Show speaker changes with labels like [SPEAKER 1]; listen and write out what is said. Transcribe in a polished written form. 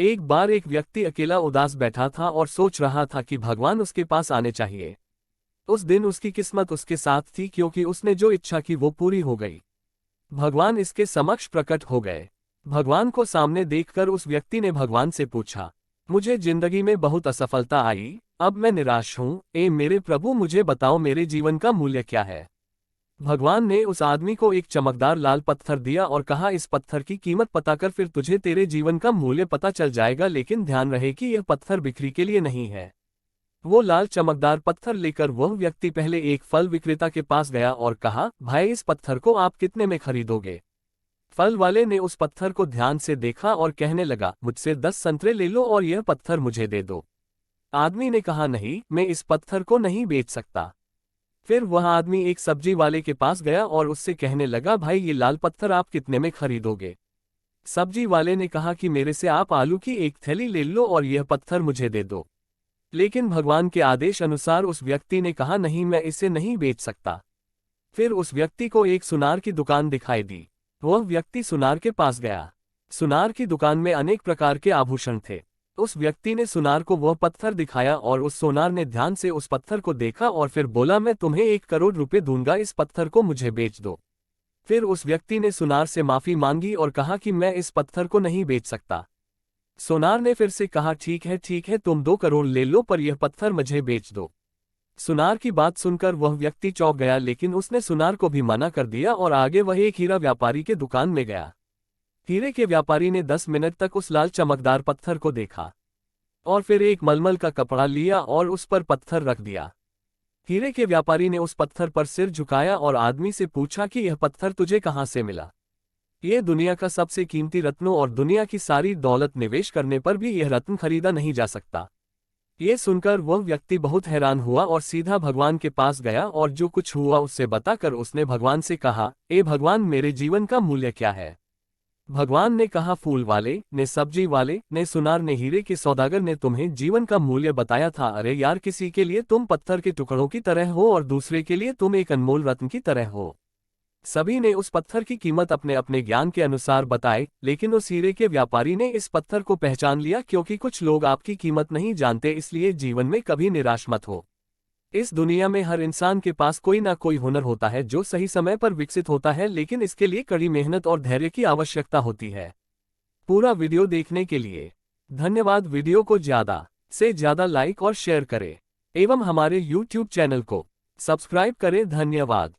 [SPEAKER 1] एक बार एक व्यक्ति अकेला उदास बैठा था और सोच रहा था कि भगवान उसके पास आने चाहिए। उस दिन उसकी किस्मत उसके साथ थी क्योंकि उसने जो इच्छा की वो पूरी हो गई। भगवान इसके समक्ष प्रकट हो गए। भगवान को सामने देखकर उस व्यक्ति ने भगवान से पूछा, मुझे जिंदगी में बहुत असफलता आई, अब मैं निराश हूँ। मेरे प्रभु, मुझे बताओ मेरे जीवन का मूल्य क्या है। भगवान ने उस आदमी को एक चमकदार लाल पत्थर दिया और कहा, इस पत्थर की कीमत पता कर, फिर तुझे तेरे जीवन का मूल्य पता चल जाएगा, लेकिन ध्यान रहे कि यह पत्थर बिक्री के लिए नहीं है। वो लाल चमकदार पत्थर लेकर वह व्यक्ति पहले एक फल विक्रेता के पास गया और कहा, भाई इस पत्थर को आप कितने में खरीदोगे। फल वाले ने उस पत्थर को ध्यान से देखा और कहने लगा, मुझसे 10 संतरे ले लो और यह पत्थर मुझे दे दो। आदमी ने कहा, नहीं, मैं इस पत्थर को नहीं बेच सकता। फिर वह आदमी एक सब्जी वाले के पास गया और उससे कहने लगा, भाई ये लाल पत्थर आप कितने में खरीदोगे। सब्जी वाले ने कहा कि मेरे से आप आलू की एक थैली ले लो और यह पत्थर मुझे दे दो। लेकिन भगवान के आदेश अनुसार उस व्यक्ति ने कहा, नहीं, मैं इसे नहीं बेच सकता। फिर उस व्यक्ति को एक सुनार की दुकान दिखाई दी। वह व्यक्ति सुनार के पास गया। सुनार की दुकान में अनेक प्रकार के आभूषण थे। उस व्यक्ति ने सुनार को वह पत्थर दिखाया और उस सोनार ने ध्यान से उस पत्थर को देखा और फिर बोला, मैं तुम्हें 1 करोड़ रुपए दूंगा, इस पत्थर को मुझे बेच दो। फिर उस व्यक्ति ने सुनार से माफी मांगी और कहा कि मैं इस पत्थर को नहीं बेच सकता। सुनार ने फिर से कहा, ठीक है, तुम 2 करोड़ ले लो, पर यह पत्थर मुझे बेच दो। सुनार की बात सुनकर वह व्यक्ति चौंक गया, लेकिन उसने सुनार को भी मना कर दिया और आगे वह एक हीरा व्यापारी के दुकान में गया। हीरे के व्यापारी ने 10 मिनट तक उस लाल चमकदार पत्थर को देखा और फिर एक मलमल का कपड़ा लिया और उस पर पत्थर रख दिया। हीरे के व्यापारी ने उस पत्थर पर सिर झुकाया और आदमी से पूछा कि यह पत्थर तुझे कहाँ से मिला। यह दुनिया का सबसे कीमती रत्नों और दुनिया की सारी दौलत निवेश करने पर भी यह रत्न खरीदा नहीं जा सकता। ये सुनकर वह व्यक्ति बहुत हैरान हुआ और सीधा भगवान के पास गया और जो कुछ हुआ उससे बताकर उसने भगवान से कहा, भगवान, मेरे जीवन का मूल्य क्या है। भगवान ने कहा, फूल वाले ने, सब्जी वाले ने, सुनार ने, हीरे के सौदागर ने तुम्हें जीवन का मूल्य बताया था। अरे यार, किसी के लिए तुम पत्थर के टुकड़ों की तरह हो और दूसरे के लिए तुम एक अनमोल रत्न की तरह हो। सभी ने उस पत्थर की कीमत अपने अपने ज्ञान के अनुसार बताई, लेकिन उस हीरे के व्यापारी ने इस पत्थर को पहचान लिया, क्योंकि कुछ लोग आपकी कीमत नहीं जानते। इसलिए जीवन में कभी निराश मत हो। इस दुनिया में हर इंसान के पास कोई ना कोई हुनर होता है जो सही समय पर विकसित होता है, लेकिन इसके लिए कड़ी मेहनत और धैर्य की आवश्यकता होती है। पूरा वीडियो देखने के लिए धन्यवाद। वीडियो को ज़्यादा से ज़्यादा लाइक और शेयर करें एवं हमारे YouTube चैनल को सब्सक्राइब करें। धन्यवाद।